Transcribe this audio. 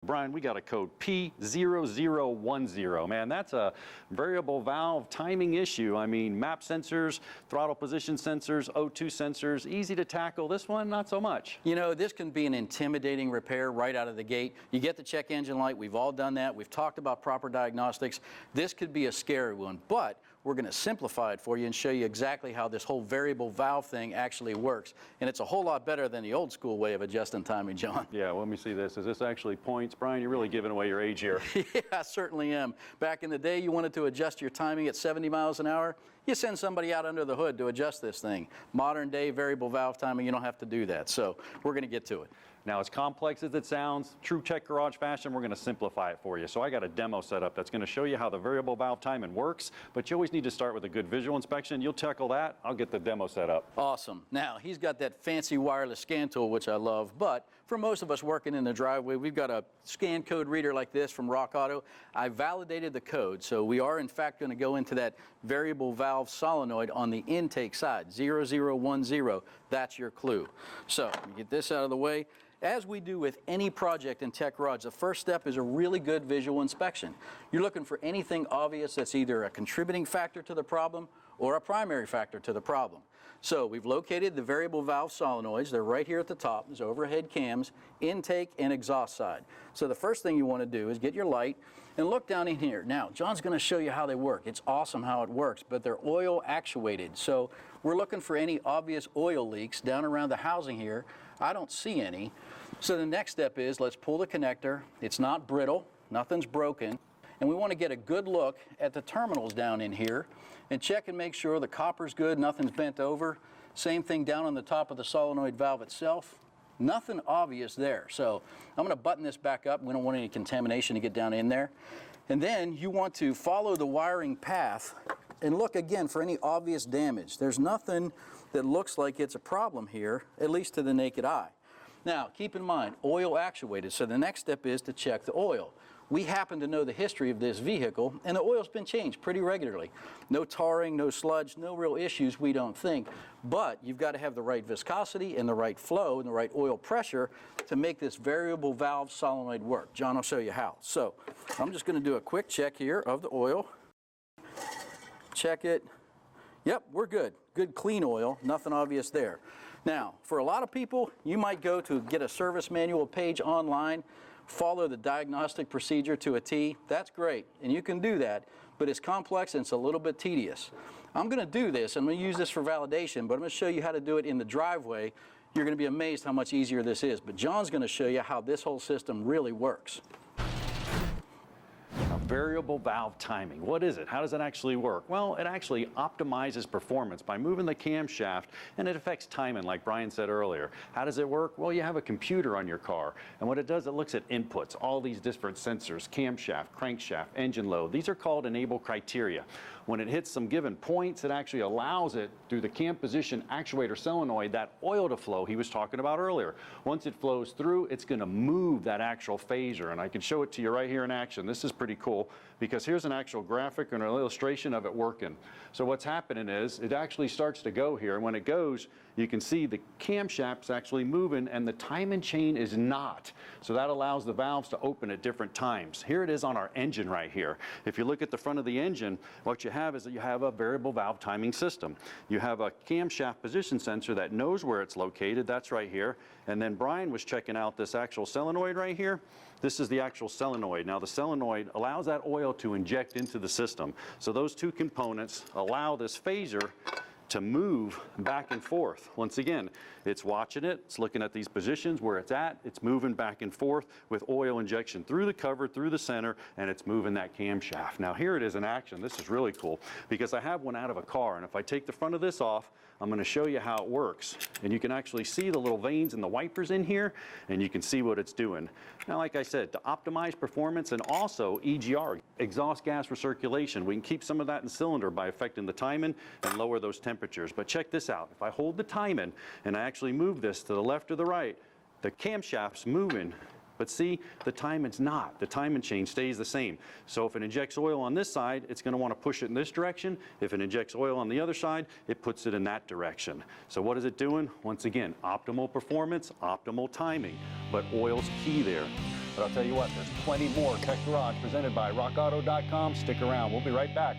Brian, we got a code P0010. Man, that's a variable valve timing issue. I mean, map sensors, throttle position sensors, O2 sensors, easy to tackle. This one, not so much. You know, this can be an intimidating repair right out of the gate. You get the check engine light. We've all done that. We've talked about proper diagnostics. This could be a scary one, but we're going to simplify it for you and show you exactly how this whole variable valve thing actually works. And it's a whole lot better than the old school way of adjusting timing, John. Yeah, well, let me see this. Is this actually points? Brian, you're really giving away your age here. Yeah, I certainly am. Back in the day, you wanted to adjust your timing at 70 miles an hour. You send somebody out under the hood to adjust this thing. Modern day variable valve timing, you don't have to do that. So we're going to get to it. Now, as complex as it sounds, true tech garage fashion, we're going to simplify it for you. So I got a demo set up that's going to show you how the variable valve timing works, but you always need to start with a good visual inspection. You'll tackle that. I'll get the demo set up. Awesome. Now, he's got that fancy wireless scan tool, which I love, but for most of us working in the driveway, we've got a scan code reader like this from Rock Auto. I validated the code, so we are in fact going to go into that variable valve solenoid on the intake side, 0010. That's your clue. So, let me get this out of the way. As we do with any project in Tech Garage, the first step is a really good visual inspection. You're looking for anything obvious that's either a contributing factor to the problem or a primary factor to the problem. So we've located the variable valve solenoids. They're right here at the top. There's overhead cams, intake and exhaust side. So the first thing you want to do is get your light and look down in here. Now, John's going to show you how they work. It's awesome how it works, but they're oil actuated. So we're looking for any obvious oil leaks down around the housing here. I don't see any. So the next step is let's pull the connector. It's not brittle, nothing's broken. And we want to get a good look at the terminals down in here and check and make sure the copper's good, nothing's bent over. Same thing down on the top of the solenoid valve itself. Nothing obvious there. So I'm going to button this back up. We don't want any contamination to get down in there. And then you want to follow the wiring path and look again for any obvious damage. There's nothing that looks like it's a problem here, at least to the naked eye. Now, keep in mind, oil actuated, so the next step is to check the oil. We happen to know the history of this vehicle, and the oil's been changed pretty regularly. No tarring, no sludge, no real issues, we don't think, but you've got to have the right viscosity and the right flow and the right oil pressure to make this variable valve solenoid work. John will show you how. So, I'm just going to do a quick check here of the oil. Check it. Yep, we're good. Good clean oil, nothing obvious there. Now, for a lot of people, you might go to get a service manual page online, follow the diagnostic procedure to a T. That's great, and you can do that, but it's complex and it's a little bit tedious. I'm going to do this. I'm going to use this for validation, but I'm going to show you how to do it in the driveway. You're going to be amazed how much easier this is, but John's going to show you how this whole system really works. Variable valve timing. What is it? How does it actually work? Well, it actually optimizes performance by moving the camshaft, and it affects timing, like Brian said earlier. How does it work? Well, you have a computer on your car, and what it does, it looks at inputs, all these different sensors, camshaft, crankshaft, engine load. These are called enable criteria. When it hits some given points, it actually allows it, through the cam position actuator solenoid, that oil to flow he was talking about earlier. Once it flows through, it's going to move that actual phaser, and I can show it to you right here in action. This is pretty cool, because here's an actual graphic and an illustration of it working. So what's happening is it actually starts to go here, and when it goes, you can see the camshaft's actually moving and the timing chain is not. So that allows the valves to open at different times. Here it is on our engine right here. If you look at the front of the engine, what you have is that you have a variable valve timing system. You have a camshaft position sensor that knows where it's located. That's right here. And then Brian was checking out this actual solenoid right here. This is the actual solenoid. Now the solenoid allows that oil to inject into the system. So those two components allow this phaser to move back and forth. Once again, it's watching it, it's looking at these positions where it's at, it's moving back and forth with oil injection through the cover, through the center, and it's moving that camshaft. Now here it is in action. This is really cool because I have one out of a car, and if I take the front of this off, I'm going to show you how it works. And you can actually see the little vanes and the wipers in here, and you can see what it's doing. Now, like I said, to optimize performance and also EGR, exhaust gas recirculation, we can keep some of that in cylinder by affecting the timing and lower those temperatures. But check this out. If I hold the timing and I actually move this to the left or the right, the camshaft's moving. But see, the timing's not. The timing chain stays the same. So if it injects oil on this side, it's going to want to push it in this direction. If it injects oil on the other side, it puts it in that direction. So what is it doing? Once again, optimal performance, optimal timing. But oil's key there. But I'll tell you what, there's plenty more Tech Garage presented by RockAuto.com. Stick around. We'll be right back.